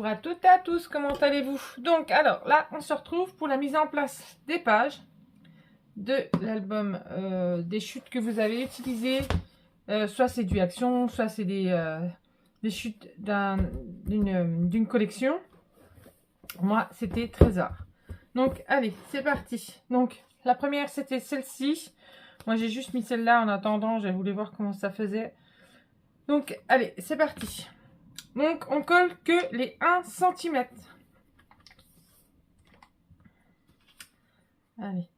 Bonjour à toutes et à tous, comment allez-vous? Donc, alors là, on se retrouve pour la mise en place des pages de l'album des chutes que vous avez utilisées. Soit c'est du Action, soit c'est des chutes d'une collection. Moi, c'était Trésor. Donc, allez, c'est parti. Donc, la première, c'était celle-ci. Moi, j'ai juste mis celle-là en attendant. J'ai voulu voir comment ça faisait. Donc, allez, c'est parti. Donc, on colle que les 1 cm. Allez.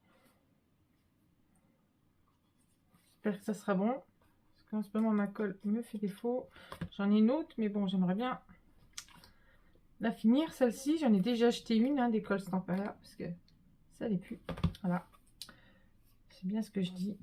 J'espère que ça sera bon. Parce qu'en ce moment, ma colle me fait défaut. J'en ai une autre, mais bon, j'aimerais bien la finir. Celle-ci, j'en ai déjà acheté une, hein, des colles Stampala, parce que ça n'est plus. Voilà. C'est bien ce que je dis.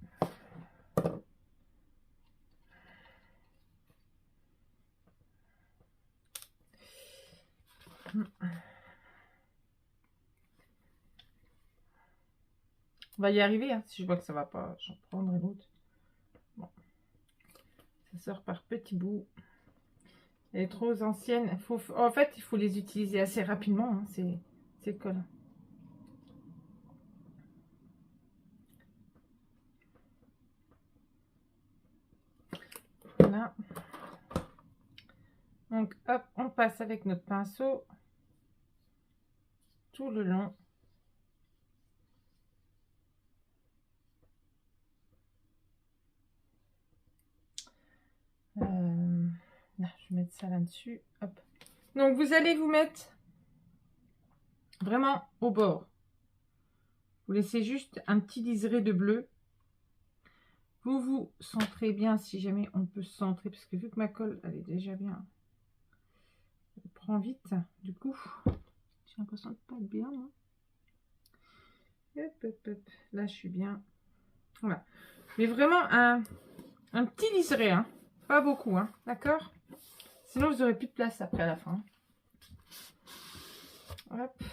On va y arriver, hein. Si je vois que ça va pas, j'en prendrai l'autre. Bon. Ça sort par petits bouts. Elle est trop ancienne. En fait, il faut les utiliser assez rapidement, hein, ces colles. Voilà. Donc, hop, on passe avec notre pinceau tout le long. Là, je vais mettre ça là-dessus. Hop. Donc, vous allez vous mettre vraiment au bord. Vous laissez juste un petit liseré de bleu. Vous vous centrez bien si jamais on peut se centrer. Parce que vu que ma colle, elle est déjà bien. Elle prend vite. Du coup, j'ai l'impression de pas être bien, moi. Hop, hop, hop. Là, je suis bien. Voilà. Mais vraiment un petit liseré, hein. Pas beaucoup, hein. D'accord? Sinon, vous n'aurez plus de place après à la fin. Hop.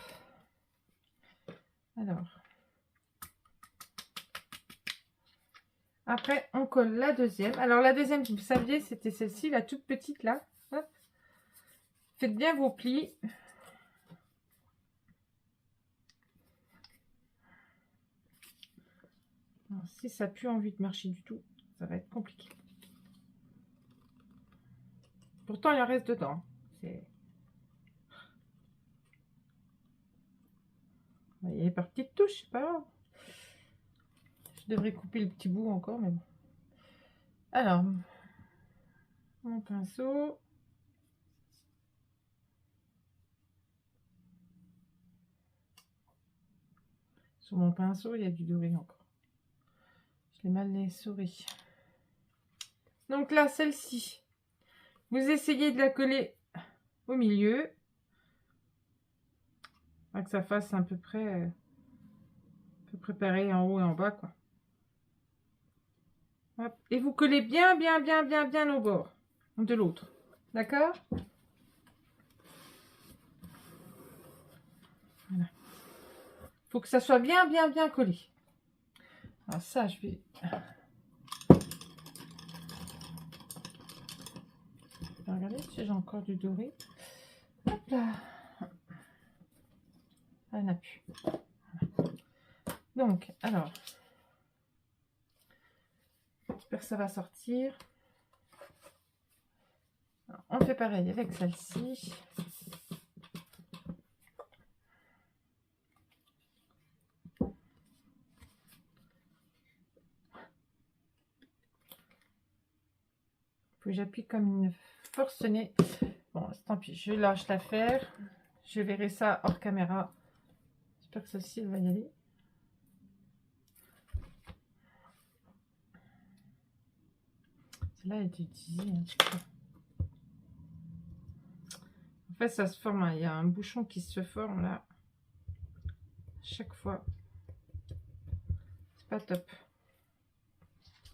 Alors. Après, on colle la deuxième. Alors, la deuxième, vous saviez, c'était celle-ci, la toute petite, là. Hop. Faites bien vos plis. Alors, si ça n'a plus envie de marcher du tout, ça va être compliqué. Pourtant, il en reste dedans. Il y a par petites touches, c'est pas grave. Je devrais couper le petit bout encore, mais bon. Alors, mon pinceau. Sur mon pinceau, il y a du doré encore. Je l'ai mal les souris. Donc là, celle-ci, vous essayez de la coller au milieu. Afin que ça fasse à peu près pareil en haut et en bas, quoi. Hop. Et vous collez bien au bord de l'autre. D'accord? Voilà. Faut que ça soit bien collé. Alors ça, je vais... Regardez si j'ai encore du doré. Hop là. Elle n'a plus. Voilà. Donc, alors... J'espère que ça va sortir. Alors, on fait pareil avec celle-ci. Faut que j'appuie comme une forcenée. Bon, tant pis, je lâche l'affaire. Je verrai ça hors caméra. J'espère que celle-ci, elle va y aller. Celle-là, elle est utilisée un petit peu. En fait, ça se forme. Il y a un bouchon qui se forme là. Chaque fois. C'est pas top.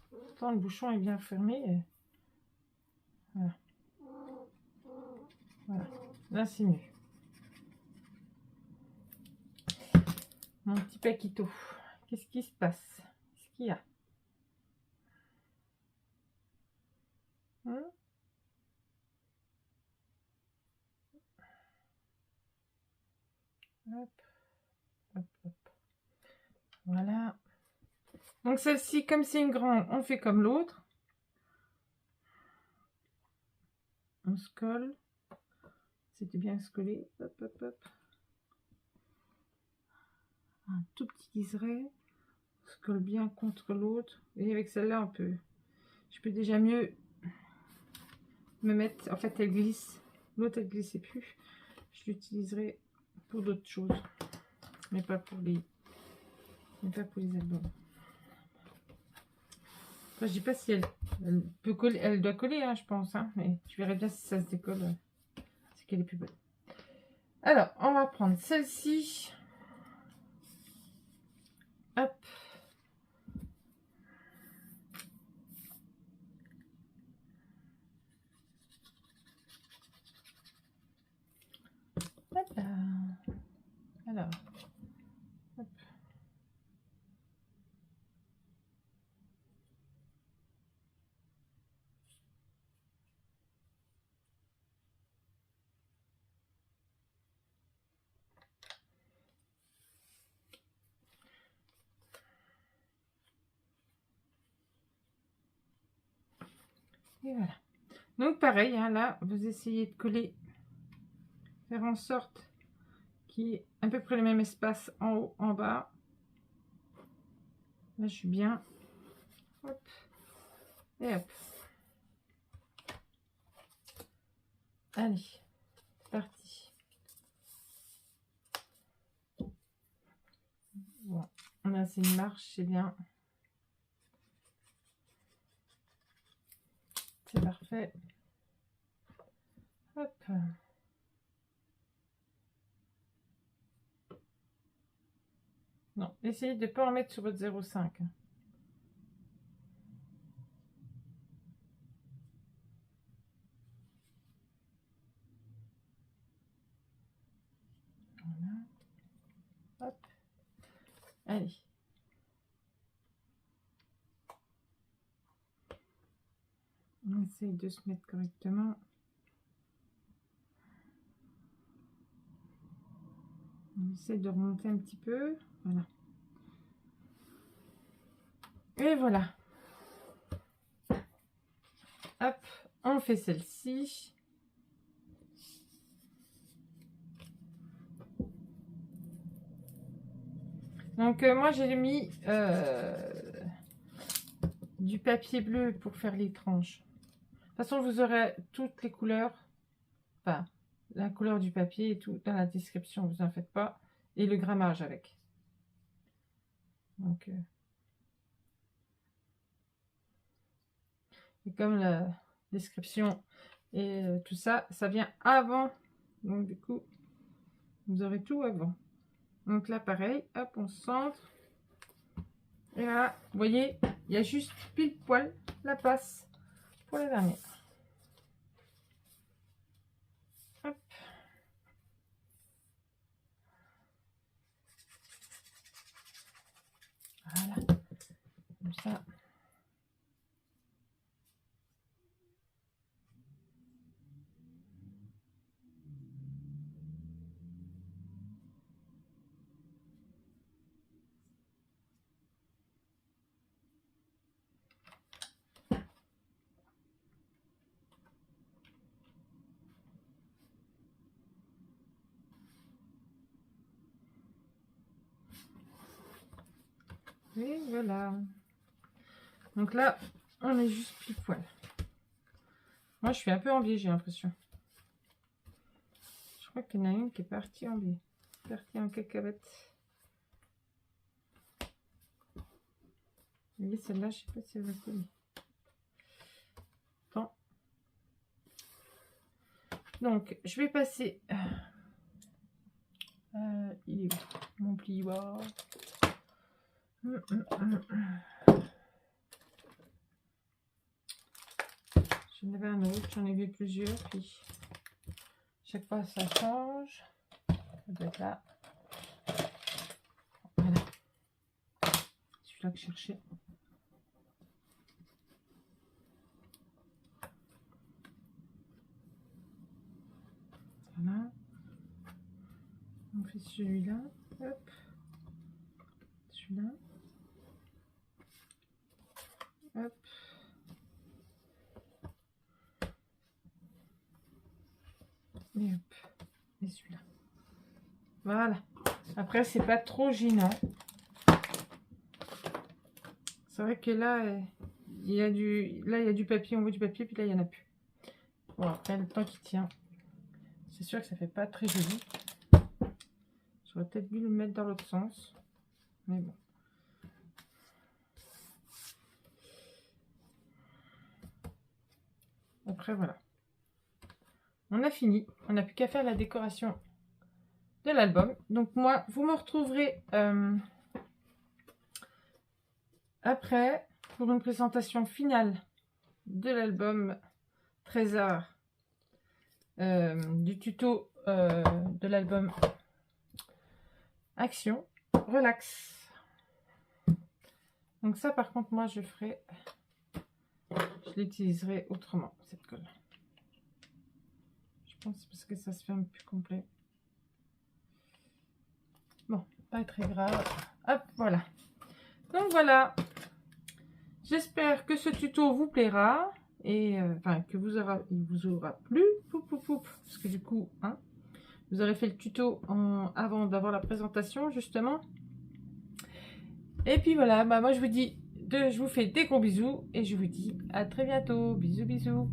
Pourtant, le bouchon est bien fermé. Voilà. Voilà. Là, c'est mieux. Mon petit paquito. Qu'est-ce qui se passe? Qu'est-ce qu'il y a? Hop, hop, hop. Voilà. Donc celle-ci, comme c'est une grande, on fait comme l'autre. On se colle. C'était bien se coller. Hop, hop, hop. Un tout petit liseré. On se colle bien contre l'autre. Et avec celle-là, je peux déjà mieux me mettre. En fait, elle glisse. L'autre, elle glissait plus. Je l'utiliserai pour d'autres choses, mais pas pour les albums. Enfin, je dis pas si elle peut coller, elle doit coller, hein, je pense, hein, mais je verrai bien si ça se décolle. C'est qu'elle est plus belle. Alors, on va prendre celle-ci. Hop. Hop là. Alors. Hop. Et voilà. Donc pareil, hein, là, vous essayez de coller, faire en sorte qu'il y ait à peu près le même espace en haut, en bas. Là, je suis bien. Hop. Et hop. Allez, c'est parti. Bon, on a assez une marche, c'est bien. C'est parfait. Hop. Non, essayez de ne pas en mettre sur votre 0,5. Voilà. Hop. Allez. On essaye de se mettre correctement. On essaie de remonter un petit peu. Voilà. Et voilà. Hop, on fait celle-ci. Donc moi j'ai mis du papier bleu pour faire les tranches. De toute façon vous aurez toutes les couleurs, enfin la couleur du papier et tout dans la description, vous en faites pas, et le grammage avec. Donc et comme la description et tout ça, ça vient avant, donc du coup vous aurez tout avant. Donc là pareil, hop, on centre. Et voilà, vous voyez, il y a juste pile poil la passe pour la dernière. Hop. Voilà, comme ça. Et voilà. Donc là, on est juste pile poil. Moi, je suis un peu en biais, j'ai l'impression. Je crois qu'il y en a une qui est partie en biais. Partie en cacahuète. Vous voyez, celle-là, je sais pas si elle va coller. Bon. Donc, je vais passer... il est où mon plioir? J'en avais un autre, j'en ai vu plusieurs, puis chaque fois ça change. Ça doit être là. Voilà. Celui-là que je cherchais. Voilà. On fait celui-là. Hop. Celui-là. Hop. Et hop. Et celui-là. Voilà. Après, c'est pas trop gênant. C'est vrai que là, il y a du papier, on voit du papier, puis là, il n'y en a plus. Bon, après, le temps qui tient. C'est sûr que ça fait pas très joli. J'aurais peut-être dû le mettre dans l'autre sens. Mais bon. Après, voilà. On a fini. On n'a plus qu'à faire la décoration de l'album. Donc, moi, vous me retrouverez après pour une présentation finale de l'album Trésor. Du tuto de l'album Action Relax. Donc ça par contre moi je l'utiliserai autrement cette colle. Je pense parce que ça se ferme plus complet. Bon, pas très grave. Hop, voilà. Donc voilà. J'espère que ce tuto vous plaira. Et enfin que il vous aura plu, parce que du coup, hein, vous aurez fait le tuto avant d'avoir la présentation justement. Et puis voilà, bah moi je vous fais des gros bisous et je vous dis à très bientôt. Bisous bisous.